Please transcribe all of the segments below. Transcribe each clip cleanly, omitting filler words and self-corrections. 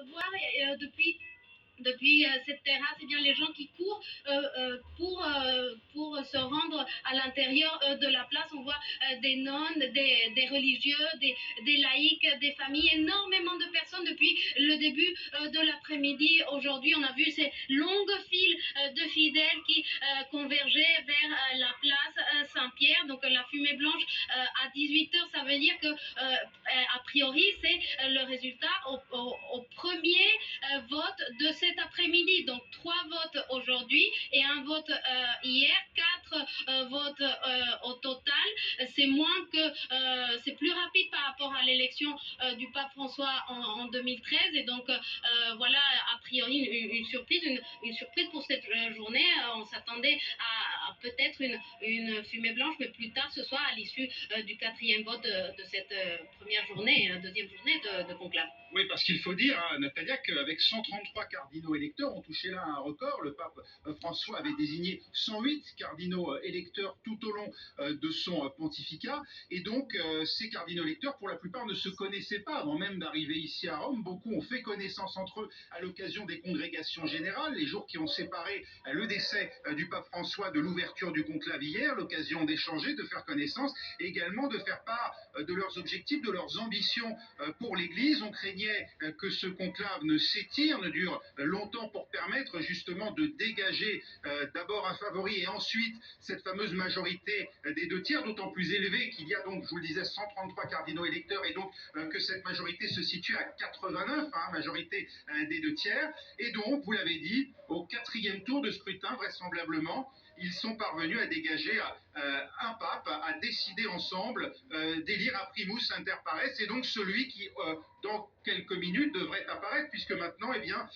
Voir depuis cette terrasse, eh bien, les gens qui courent pour se rendre à l'intérieur de la place. On voit des nonnes, des religieux, des laïcs, des familles, énormément de personnes depuis le début de l'après-midi. Aujourd'hui, on a vu ces longues files de fidèles qui convergeaient vers la place Saint-Pierre. Donc la fumée blanche à 18h, ça veut dire que a priori, c'est le résultat au premier vote de cet après-midi. Donc 3 votes aujourd'hui et un vote hier, 4 votes au total. C'est moins que c'est plus rapide par rapport à l'élection du pape François en 2013 et donc voilà a priori une surprise, une surprise pour cette journée. On s'attendait à peut-être une fumée blanche, mais plus tard ce soir à l'issue du quatrième vote de cette première journée, deuxième journée de conclave. Oui, parce qu'il faut dire, hein, Natalia, qu'avec 133 cardinaux électeurs, on touchait là un record. Le pape François avait désigné 108 cardinaux électeurs tout au long de son pontificat. Et donc, ces cardinaux électeurs, pour la plupart, ne se connaissaient pas avant même d'arriver ici à Rome. Beaucoup ont fait connaissance entre eux à l'occasion des congrégations générales, les jours qui ont séparé le décès du pape François de l'ouverture du conclave hier, l'occasion d'échanger, de faire connaissance et également de faire part de leurs objectifs, de leurs ambitions pour l'Église. On craignait que ce conclave ne s'étire, ne dure longtemps pour permettre justement de dégager d'abord un favori et ensuite cette fameuse majorité des 2 tiers, d'autant plus élevée qu'il y a donc, je vous le disais, 133 cardinaux électeurs et donc que cette majorité se situe à 89, hein, majorité des 2 tiers. Et donc, vous l'avez dit, au quatrième tour de scrutin, vraisemblablement, ils sont parvenus à dégager un pape, à décider ensemble d'élire un primus inter pares, et donc celui qui, dans quelques minutes, devrait apparaître, puisque maintenant, eh bien,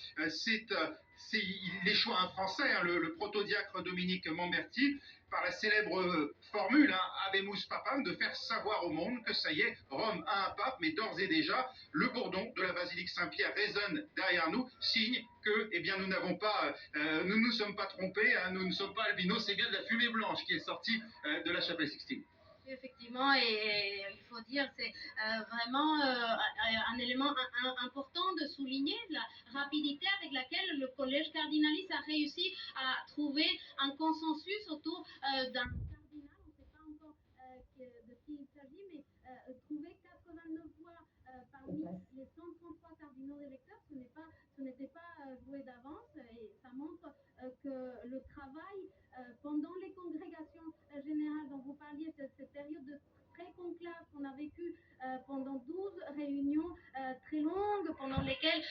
il est choix un Français, hein, le protodiacre Dominique Mamberti, par la célèbre formule, hein, Habemus Papam, de faire savoir au monde que ça y est, Rome a un pape, mais d'ores et déjà, le bourdon de la basilique Saint-Pierre résonne derrière nous, signe que, eh bien, nous nous sommes pas trompés, hein, nous ne sommes pas albinos, c'est bien de la fumée blanche qui est sortie de la chapelle Sixtine. Effectivement, et il faut dire, c'est vraiment un élément important de souligner la rapidité avec laquelle le collège cardinaliste a réussi à trouver un consensus autour d'un cardinal. On ne sait pas encore de qui il s'agit, mais trouver 89 voix parmi les 133 cardinaux électeurs, ce n'était pas joué d'avance et ça montre que le travail pendant les congrégations générales dont vous parliez, cette période de pré-conclave qu'on a vécue pendant 12 réunions très longues pendant lesquelles